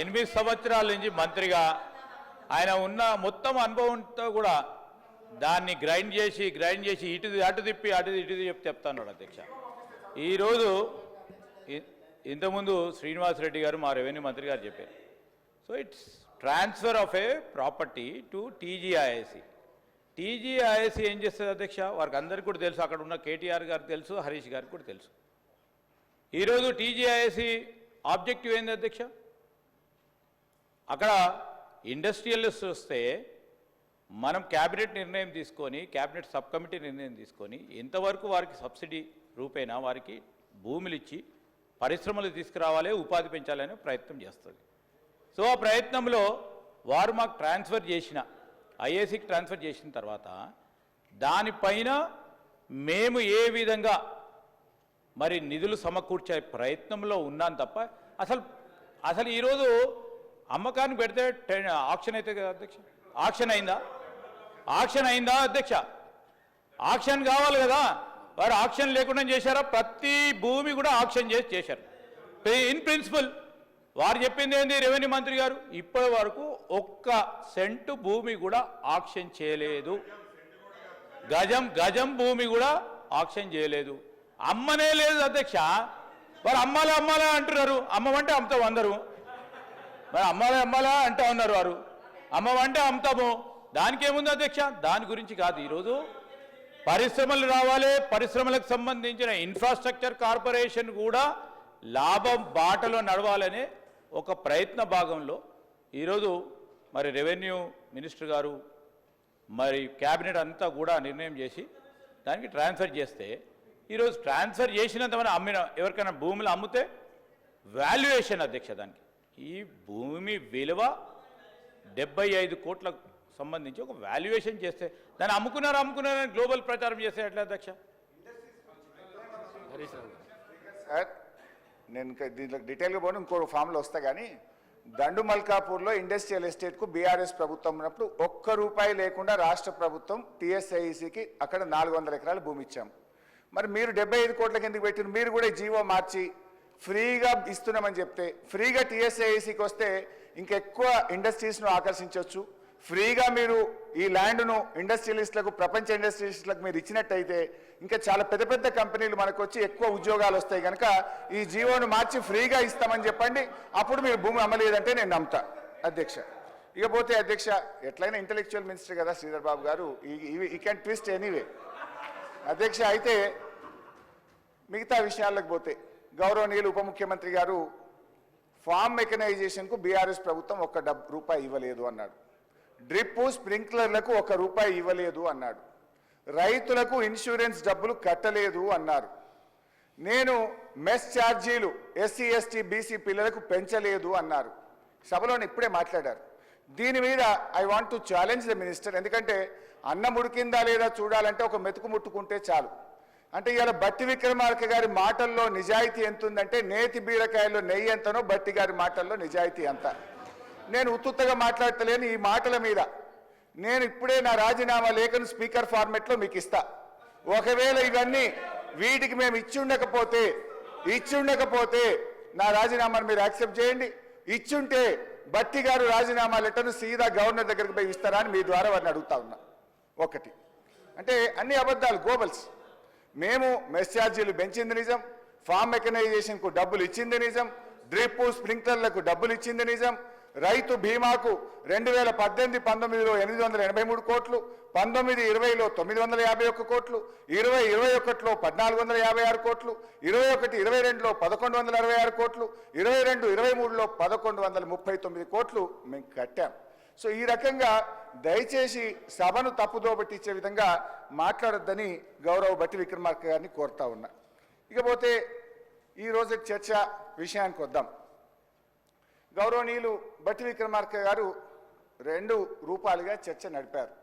8 సంవత్సరాల నుంచి మంత్రిగా ఆయన ఉన్న మొత్తం అనుభవంతో కూడా దాన్ని గ్రైండ్ చేసి ఇటు తిప్పి ఇటు చెప్తాను అధ్యక్ష. ఈరోజు ఇంతకుముందు శ్రీనివాసరెడ్డి గారు మా రెవెన్యూ మంత్రి గారు చెప్పారు. So it's transfer of A property to TGIIC. TGIIC ఏం చేస్తుంది అధ్యక్ష? వారికి అందరికీ కూడా తెలుసు, అక్కడ ఉన్న కేటీఆర్ గారికి తెలుసు, హరీష్ గారికి కూడా తెలుసు. ఈరోజు టీజీఐఐసి ఆబ్జెక్టివ్ ఏంది అధ్యక్ష? అక్కడ ఇండస్ట్రియలిస్ట్ వస్తే మనం క్యాబినెట్ నిర్ణయం తీసుకొని, క్యాబినెట్ సబ్ కమిటీ నిర్ణయం తీసుకొని ఎంతవరకు వారికి సబ్సిడీ రూపేణా వారికి భూములు ఇచ్చి పరిశ్రమలు తీసుకురావాలి, ఉపాధి పెంచాలనే ప్రయత్నం చేస్తుంది. సో ఆ ప్రయత్నంలో వారు మాకు ట్రాన్స్ఫర్ చేసిన ఐఏసీకి ట్రాన్స్ఫర్ చేసిన తర్వాత దానిపైన మేము ఏ విధంగా మరి నిధులు సమకూర్చే ప్రయత్నంలో ఉన్నాను తప్ప అసలు ఈరోజు అమ్మకానికి పెడితే ఆక్షన్ అయితే కదా అధ్యక్ష? ఆక్షన్ అయిందా అధ్యక్ష? ఆక్షన్ కావాలి కదా. వారు ఆక్షన్ లేకుండా చేశారా? ప్రతి భూమి కూడా ఆక్షన్ చేశారు. ఇన్ ప్రిన్సిపల్ వారు చెప్పింది ఏంది? రెవెన్యూ మంత్రి గారు ఇప్పటి వరకు ఒక్క సెంటు భూమి కూడా ఆక్షన్ చేయలేదు. గజం భూమి కూడా ఆక్షన్ చేయలేదు. అమ్మనే లేదు అధ్యక్ష. వారు అమ్మాలా అంటున్నారు. అమ్మమంటే అమ్ముతాం అందరూ. మరి అమ్మాలా అంటా ఉన్నారు వారు. అమ్మమంటే అమ్ముతాము. దానికి ఏముంది అధ్యక్ష? దాని గురించి కాదు. ఈరోజు పరిశ్రమలు రావాలి, పరిశ్రమలకు సంబంధించిన ఇన్ఫ్రాస్ట్రక్చర్ కార్పొరేషన్ కూడా లాభం బాటలో నడవాలనే ఒక ప్రయత్న భాగంలో ఈరోజు మరి రెవెన్యూ మినిస్టర్ గారు మరి క్యాబినెట్ అంతా కూడా నిర్ణయం చేసి దానికి ట్రాన్స్ఫర్ చేస్తే, ఈరోజు ట్రాన్స్ఫర్ చేసినంతమంది ఎవరికైనా భూములు అమ్మితే వాల్యుయేషన్ అధ్యక్ష, దానికి ఈ భూమి విలువ 75 కోట్లకు సంబంధించి ఒక వాల్యుయేషన్ చేస్తే దాన్ని అమ్ముకున్నారని గ్లోబల్ ప్రచారం చేస్తే ఎట్లా అధ్యక్ష? సార్ నేను దీంట్లో డీటెయిల్గా పోను, ఇంకో ఫామ్లో వస్తా. కానీ దండు మల్కాపూర్లో ఇండస్ట్రియల్ ఎస్టేట్కు బీఆర్ఎస్ ప్రభుత్వం ఉన్నప్పుడు ₹1 లేకుండా రాష్ట్ర ప్రభుత్వం టీఎస్ఐఈసికి అక్కడ 400 ఎకరాల భూమి ఇచ్చాం. మరి మీరు 75 కోట్లకి ఎందుకు పెట్టిన? మీరు కూడా జీవో మార్చి ఫ్రీగా ఇస్తున్నామని చెప్తే, ఫ్రీగా టీఎస్ఐఈసికి వస్తే ఇంకెక్కువ ఇండస్ట్రీస్ను ఆకర్షించవచ్చు. ఫ్రీగా మీరు ఈ ల్యాండ్ను ఇండస్ట్రియలిస్టులకు, ప్రపంచ ఇండస్ట్రియలిస్టులకు మీరు ఇచ్చినట్టయితే ఇంకా చాలా పెద్ద పెద్ద కంపెనీలు మనకు వచ్చి ఎక్కువ ఉద్యోగాలు వస్తాయి. కనుక ఈ జీవోను మార్చి ఫ్రీగా ఇస్తామని చెప్పండి. అప్పుడు మీరు భూమి అమ్మలేదంటే నేను నమ్ముతా అధ్యక్ష. ఇకపోతే అధ్యక్ష, ఎట్లయినా ఇంటెలెక్చువల్ మినిస్టర్ కదా శ్రీధర్ బాబు గారు, ఈ క్యాన్ ట్విస్ట్ ఎనీవే అధ్యక్ష. అయితే మిగతా విషయాలకు పోతే గౌరవనీయులు ఉప ముఖ్యమంత్రి గారు ఫార్మ్ మెకనైజేషన్కు బీఆర్ఎస్ ప్రభుత్వం ₹1 ఇవ్వలేదు అన్నాడు. డ్రిప్ స్ప్రింక్లర్లకు ₹1 ఇవ్వలేదు అన్నాడు. రైతులకు ఇన్సూరెన్స్ డబ్బులు కట్టలేదు అన్నారు. నేను మెస్ ఛార్జీలు ఎస్సీ ఎస్టీ బీసీ పిల్లలకు పెంచలేదు అన్నారు. సభలో ఇప్పుడే మాట్లాడారు. దీని మీద I want to challenge the minister. ఎందుకంటే అన్నం ఉడికిందా లేదా చూడాలంటే ఒక మెతుకు ముట్టుకుంటే చాలు. అంటే ఇవాళ బట్టి విక్రమార్క గారి మాటల్లో నిజాయితీ ఎంత ఉందంటే నేతి బీరకాయల్లో నెయ్యి ఎంతనో బట్టి గారి మాటల్లో నిజాయితీ అంత. నేను ఉత్తుత్తగా మాట్లాడతలేను. ఈ మాటల మీద నేను ఇప్పుడే నా రాజీనామా లేఖను స్పీకర్ ఫార్మెట్లో మీకు ఇస్తా. ఒకవేళ ఇవన్నీ వీటికి మేము ఇచ్చుండకపోతే నా రాజీనామాను మీరు యాక్సెప్ట్ చేయండి. ఇచ్చుంటే బట్టి గారు రాజీనామా లెటర్ను సీదా గవర్నర్ దగ్గరికి పోయి ఇస్తారా అని మీ ద్వారా వారిని అడుగుతా ఉన్నా. ఒకటి అంటే అన్ని అబద్ధాలు, గోబల్స్. మేము మెస్ ఛార్జీలు పెంచింది నిజం, ఫార్మ్ మెకనైజేషన్కు డబ్బులు ఇచ్చింది నిజం, డ్రిప్ స్ప్రింక్లర్లకు డబ్బులు ఇచ్చింది నిజం, రైతు బీమాకు 2018-19లో 883 కోట్లు, 19-20లో 951 కోట్లు, 20-21లో 1456 కోట్లు, 21-22లో 1166 కోట్లు, 22-23లో 1139 కోట్లు మేము కట్టాం. సో ఈ రకంగా దయచేసి సభను తప్పుదో పట్టించే విధంగా మాట్లాడొద్దని గౌరవ బట్టి విక్రమార్క గారిని కోరుతా ఉన్నా. ఇకపోతే ఈరోజు చర్చ విషయానికి వద్దాం. గౌరవనీయులు బట్టి విక్రమార్క గారు 2 రూపాలుగా చర్చ నడిపారు.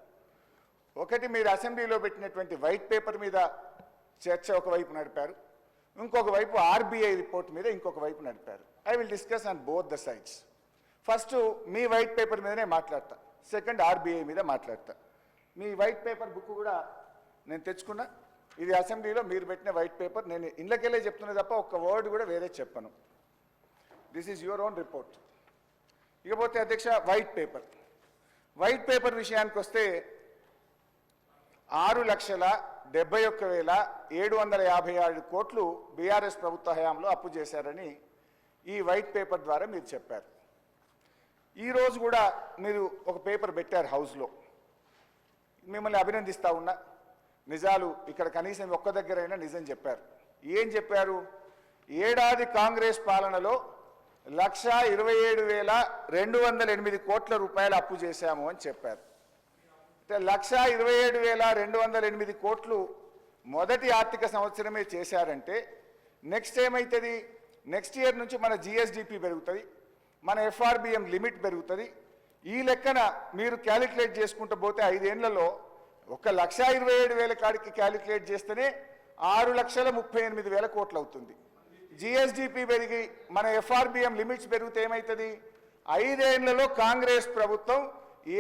ఒకటి, మీరు అసెంబ్లీలో పెట్టినటువంటి వైట్ పేపర్ మీద చర్చ ఒకవైపు నడిపారు, ఇంకొక వైపు ఆర్బీఐ రిపోర్ట్ మీద ఇంకొక వైపు నడిపారు. I will discuss on both the sides. First me white paper మీదనే మాట్లాడతా, సెకండ్ ఆర్బీఐ మీద మాట్లాడతా. మీ వైట్ పేపర్ బుక్ కూడా నేను తెచ్చుకున్నా. ఇది అసెంబ్లీలో మీరు పెట్టిన వైట్ పేపర్. నేను ఇళ్ళకెళ్ళే చెప్తున్నా తప్ప ఒక్క వర్డ్ కూడా వేరే చెప్పను. This is your own report. ఇకపోతే అధ్యక్ష వైట్ పేపర్ విషయానికి వస్తే 6,71,757 కోట్లు బీఆర్ఎస్ ప్రభుత్వ హయాంలో అప్పు చేశారని ఈ వైట్ పేపర్ ద్వారా మీరు చెప్పారు. ఈరోజు కూడా మీరు ఒక పేపర్ పెట్టారు హౌస్లో. మిమ్మల్ని అభినందిస్తా ఉన్నా. నిజాలు ఇక్కడ కనీసం ఒక్క దగ్గరైనా నిజం చెప్పారు. ఏం చెప్పారు? ఏడాది కాంగ్రెస్ పాలనలో 1,27,208 కోట్ల రూపాయలు అప్పు చేశాము అని చెప్పారు. 1,27,208 కోట్లు మొదటి ఆర్థిక సంవత్సరమే చేశారంటే నెక్స్ట్ ఏమవుతుంది? నెక్స్ట్ ఇయర్ నుంచి మన జిఎస్డిపి పెరుగుతుంది, మన ఎఫ్ఆర్బిఎం లిమిట్ పెరుగుతుంది. ఈ లెక్కన మీరు క్యాలిక్యులేట్ చేసుకుంటూ పోతే 5 ఏళ్లలో 1,27,000 కాడికి క్యాలిక్యులేట్ చేస్తేనే 6,38,000 కోట్లు అవుతుంది. జిఎస్డిపి పెరిగి మన ఎఫ్ఆర్బిఎం లిమిట్స్ పెరిగితే ఏమవుతుంది? 5 ఏళ్లలో కాంగ్రెస్ ప్రభుత్వం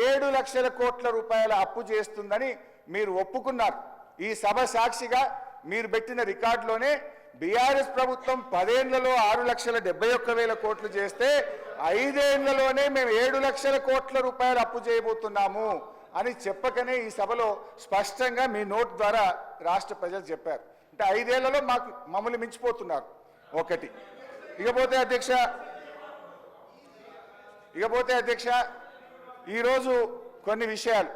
7 లక్షల కోట్ల రూపాయల అప్పు చేస్తుందని మీరు ఒప్పుకున్నారు. ఈ సభ సాక్షిగా మీరు పెట్టిన రికార్డులోనే బీఆర్ఎస్ ప్రభుత్వం 10 ఏళ్లలో 6,71,000 కోట్లు చేస్తే 5 ఏళ్లలోనే మేము 7 లక్షల కోట్ల రూపాయలు అప్పు చేయబోతున్నాము అని చెప్పకనే ఈ సభలో స్పష్టంగా మీ నోట్ ద్వారా రాష్ట్ర ప్రజలు చెప్పారు. అంటే 5 ఏళ్లలో మమ్మల్ని మించిపోతున్నారు. ఒకటి. ఇకపోతే అధ్యక్ష ఈరోజు కొన్ని విషయాలు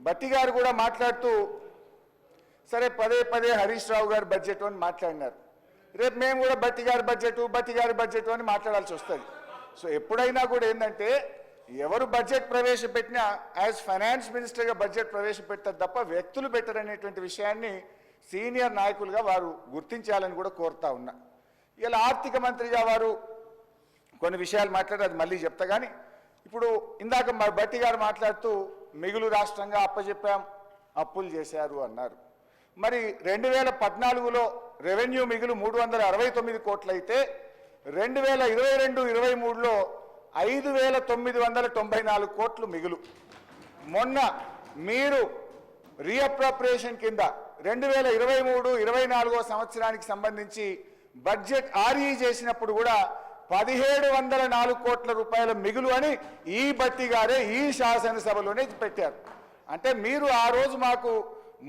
భట్టి గారు కూడా మాట్లాడుతూ సరే పదే హరీష్ రావు గారు బడ్జెట్ అని మాట్లాడినారు. రేపు మేము కూడా భట్టి గారి బడ్జెట్ అని మాట్లాడాల్సి వస్తుంది. సో ఎప్పుడైనా కూడా ఏంటంటే ఎవరు బడ్జెట్ ప్రవేశపెట్టినా యాజ్ ఫైనాన్స్ మినిస్టర్గా బడ్జెట్ ప్రవేశపెడతారు తప్ప వ్యక్తులు పెట్టరనేటువంటి విషయాన్ని సీనియర్ నాయకులుగా వారు గుర్తించాలని కూడా కోరుతా ఉన్నా. ఇలా ఆర్థిక మంత్రిగా వారు కొన్ని విషయాలు మాట్లాడారు, అది మళ్ళీ చెప్తా. కానీ ఇప్పుడు ఇందాక మా భట్టి గారు మాట్లాడుతూ మిగులు రాష్ట్రంగా అప్పచెప్పాం, అప్పులు చేశారు అన్నారు. మరి 2014లో రెవెన్యూ మిగులు 369 కోట్లు అయితే 2022-23లో 5,994 కోట్లు మిగులు. మొన్న మీరు రీఅప్రోప్రియేషన్ కింద 2023-24 సంవత్సరానికి సంబంధించి బడ్జెట్ ఆర్ఈ చేసినప్పుడు కూడా 1,704 కోట్ల రూపాయల మిగులు అని ఈ భట్టి గారే ఈ శాసనసభలోనే పెట్టారు. అంటే మీరు ఆ రోజు మాకు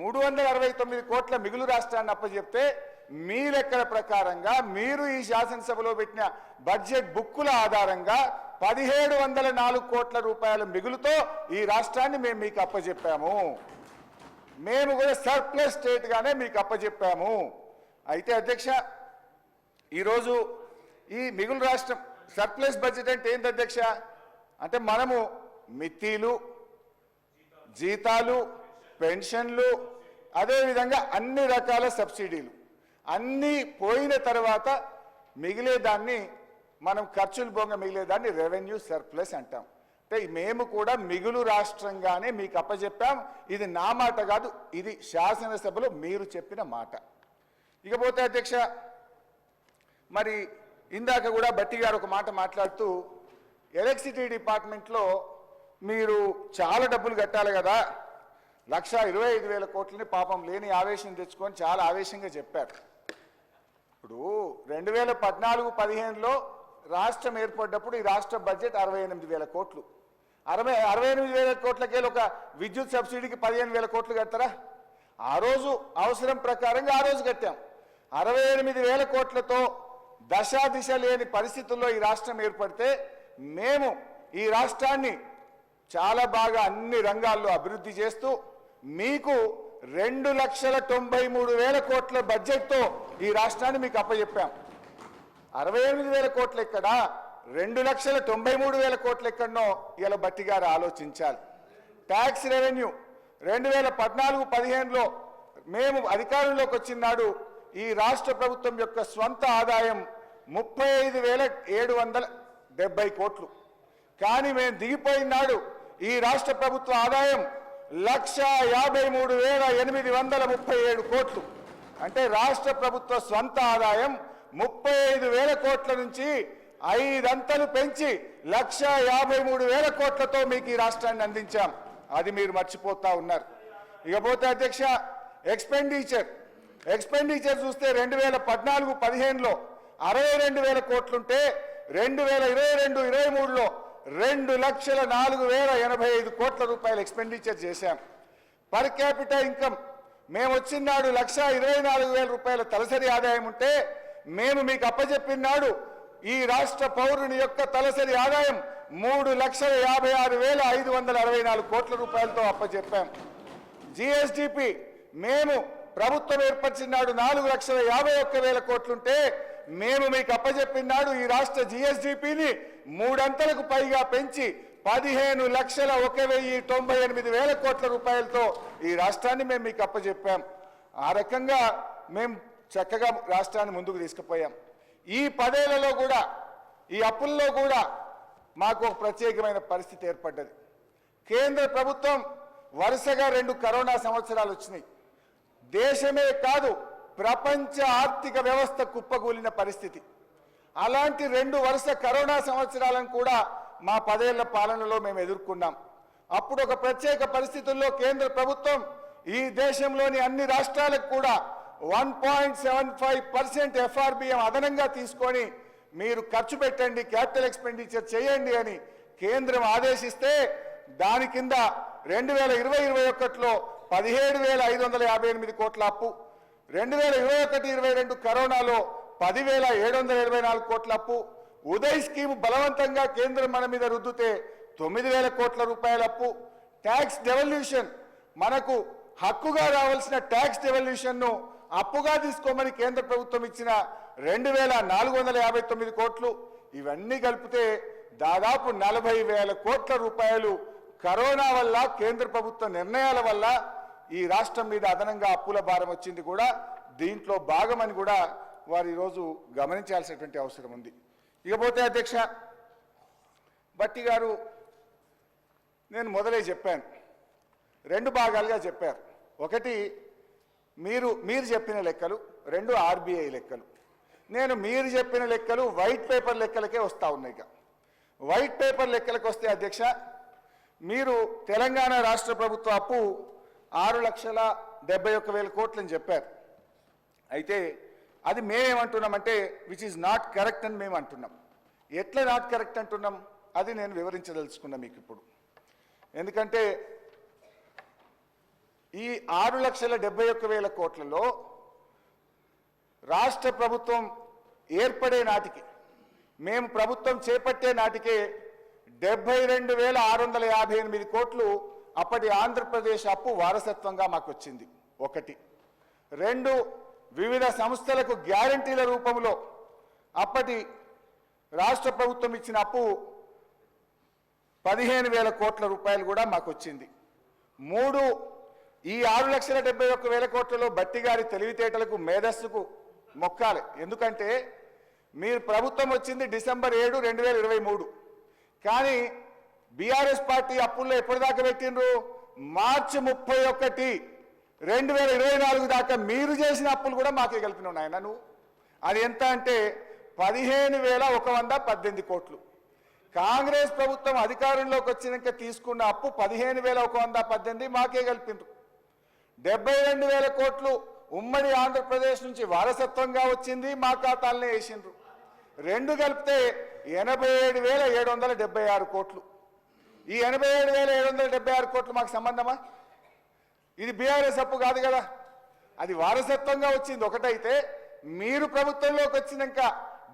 369 కోట్ల మిగులు రాష్ట్రాన్ని అప్పచెప్తే మీ లెక్కల ప్రకారంగా మీరు ఈ శాసనసభలో పెట్టిన బడ్జెట్ బుక్కుల ఆధారంగా 1,704 కోట్ల రూపాయల మిగులుతో ఈ రాష్ట్రాన్ని మేము మీకు అప్పచెప్పాము. మేము కూడా సర్ప్లస్ స్టేట్గానే మీకు అప్పచెప్పాము. అయితే అధ్యక్ష ఈరోజు ఈ మిగులు రాష్ట్రం సర్ప్లస్ బడ్జెట్ అంటే ఏంటి అధ్యక్ష? అంటే మనము మిత్తీలు, జీతాలు, పెన్షన్లు, అదేవిధంగా అన్ని రకాల సబ్సిడీలు అన్నీ పోయిన తర్వాత మిగిలేదాన్ని మనం ఖర్చులు బొంగ మిగిలేదాన్ని రెవెన్యూ సర్ప్లస్ అంటాం. అంటే మేము కూడా మిగులు రాష్ట్రంగానే మీకు అప్పచెప్పాం. ఇది నా మాట కాదు, ఇది శాసనసభలో మీరు చెప్పిన మాట. ఇకపోతే అధ్యక్ష మరి ఇందాక కూడా భట్టి గారు ఒక మాట మాట్లాడుతూ ఎలక్ట్రిసిటీ డిపార్ట్మెంట్లో మీరు చాలా డబ్బులు కట్టాలి కదా, 1,25,000 కోట్లని పాపం లేని ఆవేశం తెచ్చుకొని చాలా ఆవేశంగా చెప్పారు. ఇప్పుడు 2014-15లో రాష్ట్రం ఏర్పడ్డప్పుడు ఈ రాష్ట్ర బడ్జెట్ 68,000 కోట్లు. 68,000 కోట్లకే ఒక విద్యుత్ సబ్సిడీకి 15,000 కోట్లు కడతారా? ఆ రోజు అవసరం ప్రకారంగా ఆ రోజు కట్టాం. 68,000 కోట్లతో దశా దిశ లేని పరిస్థితుల్లో ఈ రాష్ట్రం ఏర్పడితే మేము ఈ రాష్ట్రాన్ని చాలా బాగా అన్ని రంగాల్లో అభివృద్ధి చేస్తూ మీకు 2,93,000 కోట్ల బడ్జెట్తో ఈ రాష్ట్రాన్ని మీకు అప్పచెప్పాం. 68,000 కోట్లు ఎక్కడా, 2,93,000 కోట్లు ఎక్కడనో ఇలా భట్టి గారు ఆలోచించాలి. ట్యాక్స్ రెవెన్యూ 2014-15లో మేము అధికారంలోకి వచ్చిన నాడు ఈ రాష్ట్ర ప్రభుత్వం యొక్క స్వంత ఆదాయం 35,770 కోట్లు. కానీ మేము దిగిపోయిన నాడు ఈ రాష్ట్ర ప్రభుత్వ ఆదాయం 1,53,837 కోట్లు. అంటే రాష్ట్ర ప్రభుత్వ స్వంత ఆదాయం 35,000 కోట్ల నుంచి 5 అంతలు పెంచి 1,53,000 కోట్లతో మీకు ఈ రాష్ట్రాన్ని అందించాం. అది మీరు మర్చిపోతా ఉన్నారు. ఇకపోతే అధ్యక్ష ఎక్స్పెండిచర్ చూస్తే 2014-15లో 62,000 కోట్లుంటే 2022-23లో 2,04,085 కోట్ల రూపాయలు ఎక్స్పెండిచర్ చేశాం. పర్ క్యాపిటల్ ఇన్కమ్ మేము వచ్చినాడు 1,24,000 రూపాయల తలసరి ఆదాయం ఉంటే మేము మీకు అప్పచెప్పినాడు ఈ రాష్ట్ర పౌరుని యొక్క తలసరి ఆదాయం 3,56,564 కోట్ల రూపాయలతో అప్పచెప్పాం. జిఎస్డిపి మేము ప్రభుత్వం ఏర్పరిచినాడు 4,51,000 కోట్లుంటే మేము మీకు అప్పచెప్పినాడు ఈ రాష్ట్ర జిఎస్డిపిని 3 అంతలకు పైగా పెంచి 15,01,98,000 కోట్ల రూపాయలతో ఈ రాష్ట్రాన్ని మేము మీకు అప్పచెప్పాం. ఆ రకంగా మేము చక్కగా రాష్ట్రాన్ని ముందుకు తీసుకుపోయాం. ఈ 10 ఏళ్లలో కూడా ఈ అప్పుల్లో కూడా మాకు ఒక ప్రత్యేకమైన పరిస్థితి ఏర్పడ్డది. కేంద్ర ప్రభుత్వం వరుసగా 2 కరోనా సంవత్సరాలు వచ్చినాయి. దేశమే కాదు ప్రపంచ ఆర్థిక వ్యవస్థ కుప్పకూలిన పరిస్థితి. అలాంటి 2 వరుస కరోనా సంవత్సరాలను కూడా మా 10 ఏళ్ల పాలనలో మేము ఎదుర్కొన్నాం. అప్పుడు ఒక ప్రత్యేక పరిస్థితుల్లో కేంద్ర ప్రభుత్వం ఈ దేశంలోని అన్ని రాష్ట్రాలకు కూడా 1.75% FRBM అదనంగా తీసుకొని మీరు ఖర్చు పెట్టండి, క్యాపిటల్ ఎక్స్పెండిచర్ చేయండి అని కేంద్రం ఆదేశిస్తే దాని కింద 2020-21లో 17,558 కోట్ల అప్పు, 2021-22 కరోనాలో 10,784 కోట్ల అప్పు, ఉదయ్ స్కీమ్ బలవంతంగా కేంద్రం మన మీద రుద్దుతే 9,000 కోట్ల రూపాయల అప్పు, ట్యాక్స్ డెవల్యూషన్ మనకు హక్కుగా రావాల్సిన ట్యాక్స్ డెవల్యూషన్ను అప్పుగా తీసుకోమని కేంద్ర ప్రభుత్వం ఇచ్చిన 2,459 కోట్లు, ఇవన్నీ కలిపితే దాదాపు 40,000 కోట్ల రూపాయలు కరోనా వల్ల కేంద్ర ప్రభుత్వ నిర్ణయాల వల్ల ఈ రాష్ట్రం మీద అదనంగా అప్పుల భారం వచ్చింది కూడా దీంట్లో భాగమని కూడా వారు ఈరోజు గమనించాల్సినటువంటి అవసరం ఉంది. ఇకపోతే అధ్యక్ష భట్టి గారు నేను మొదలే చెప్పాను, 2 భాగాలుగా చెప్పారు. ఒకటి మీరు చెప్పిన లెక్కలు, 2 ఆర్బీఐ లెక్కలు. నేను మీరు చెప్పిన లెక్కలు వైట్ పేపర్ లెక్కలకే వస్తూ ఉన్నాయి. వైట్ పేపర్ లెక్కలకు వస్తే అధ్యక్ష మీరు తెలంగాణ రాష్ట్ర ప్రభుత్వ అప్పు 6,71,000 కోట్లు అని చెప్పారు. అయితే అది మేమేమంటున్నామంటే విచ్ ఈజ్ నాట్ కరెక్ట్ అని మేము అంటున్నాం. ఎట్లా నాట్ కరెక్ట్ అంటున్నాం అది నేను వివరించదలుచుకున్నా మీకు ఇప్పుడు. ఎందుకంటే ఈ 6,71,000 కోట్లలో రాష్ట్ర ప్రభుత్వం ఏర్పడే నాటికి మేము ప్రభుత్వం చేపట్టే నాటికే 72,658 కోట్లు అప్పటి ఆంధ్రప్రదేశ్ అప్పు వారసత్వంగా మాకు వచ్చింది. 1. 2 వివిధ సంస్థలకు గ్యారంటీల రూపంలో అప్పటి రాష్ట్ర ప్రభుత్వం ఇచ్చిన అప్పు 15,000 కోట్ల రూపాయలు కూడా మాకు వచ్చింది. 3 ఈ 6,71,000 కోట్లలో బట్టి గారి తెలివితేటలకు మేధస్సుకు మొక్కాలి. ఎందుకంటే మీరు ప్రభుత్వం వచ్చింది డిసెంబర్ 7, 2023. కానీ బీఆర్ఎస్ పార్టీ అప్పుల్లో ఎప్పటిదాకా పెట్టిండ్రు? మార్చి 31, 2024 దాకా మీరు చేసిన అప్పులు కూడా మాకే కలిపినావు నాయన నువ్వు. అది ఎంత అంటే 15,118 కోట్లు. కాంగ్రెస్ ప్రభుత్వం అధికారంలోకి వచ్చినాక తీసుకున్న అప్పు 15,118 మాకే కలిపిండ్రు. 72,000 కోట్లు ఉమ్మడి ఆంధ్రప్రదేశ్ నుంచి వారసత్వంగా వచ్చింది, మా ఖాతాలనే వేసిండ్రు. 2 కలిపితే 87,776 కోట్లు. ఈ 87,776 కోట్లు మాకు సంబంధమా? ఇది బీఆర్ఎస్ అప్పు కాదు కదా, అది వారసత్వంగా వచ్చింది. ఒకటైతే మీరు ప్రభుత్వంలోకి వచ్చినాక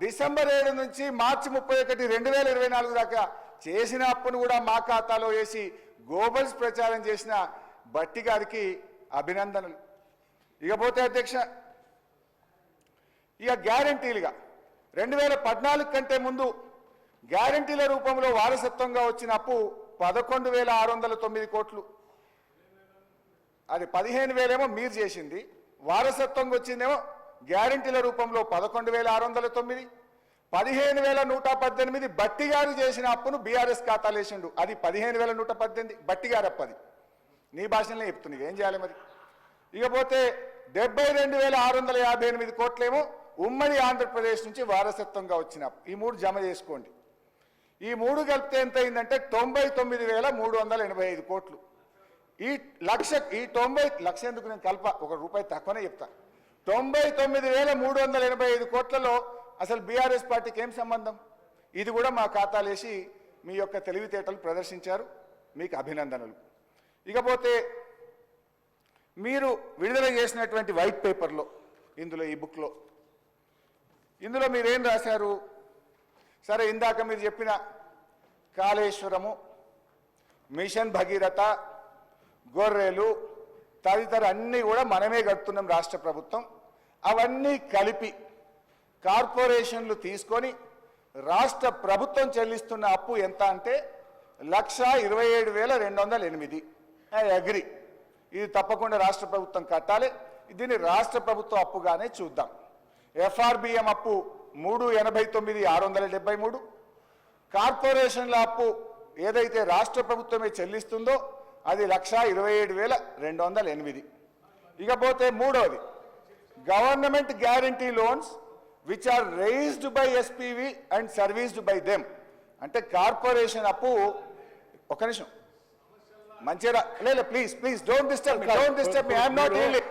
డిసెంబర్ 7 నుంచి మార్చి 31, 2024 దాకా చేసిన అప్పును కూడా మా ఖాతాలో వేసి గోబల్స్ ప్రచారం చేసిన భట్టి గారికి అభినందనలు. ఇకపోతే అధ్యక్ష ఇక గ్యారంటీలుగా 2014 కంటే ముందు గ్యారంటీల రూపంలో వారసత్వంగా వచ్చిన అప్పు 11,609 కోట్లు. అది 15,000 ఏమో మీరు చేసింది, వారసత్వంగా వచ్చిందేమో గ్యారంటీల రూపంలో 11,609. 15,118 బట్టి గారు చేసిన అప్పును బీఆర్ఎస్ ఖాతాలు వేసిండు, అది 15,118 బట్టి గారు అప్పది. నీ భాషలో చెప్తుంది, ఏం చేయాలి మరి? ఇకపోతే 72,658 కోట్లేమో ఉమ్మడి ఆంధ్రప్రదేశ్ నుంచి వారసత్వంగా వచ్చిన ఈ 3 జమ చేసుకోండి. ఈ 3 కలిపితే ఎంత అయిందంటే 99,385 కోట్లు. ఈ 90 ఎందుకు నేను కల్ప ₹1 తక్కువనే చెప్తా. 99,385 కోట్లలో అసలు బీఆర్ఎస్ పార్టీకి ఏం సంబంధం? ఇది కూడా మా ఖాతాలు వేసి మీ యొక్క తెలివితేటలు ప్రదర్శించారు, మీకు అభినందనలు. ఇకపోతే మీరు విడుదల చేసినటువంటి వైట్ పేపర్లో, ఇందులో ఈ బుక్లో, ఇందులో మీరేం రాశారు? సరే, ఇందాక మీరు చెప్పిన కాళేశ్వరము, మిషన్ భగీరథ, గొర్రెలు తదితర అన్నీ కూడా మనమే కడుతున్నాం రాష్ట్ర ప్రభుత్వం. అవన్నీ కలిపి కార్పొరేషన్లు తీసుకొని రాష్ట్ర ప్రభుత్వం చెల్లిస్తున్న అప్పు ఎంత అంటే 1,27,208. ఐ అగ్రి, ఇది తప్పకుండా రాష్ట్ర ప్రభుత్వం కట్టాలి. దీన్ని రాష్ట్ర ప్రభుత్వ అప్పుగానే చూద్దాం. ఎఫ్ఆర్బిఎం అప్పు 389,673. కార్పొరేషన్ల అప్పు ఏదైతే రాష్ట్ర ప్రభుత్వమే చెల్లిస్తుందో అది 1,27,208. ఇకపోతే మూడవది, government guarantee loans which are raised by SPV and serviced by them. అంటే కార్పొరేషన్ అప్పు, ఒక నిమిషం మంచిగా లేదు, please please don't disturb me, I'm not really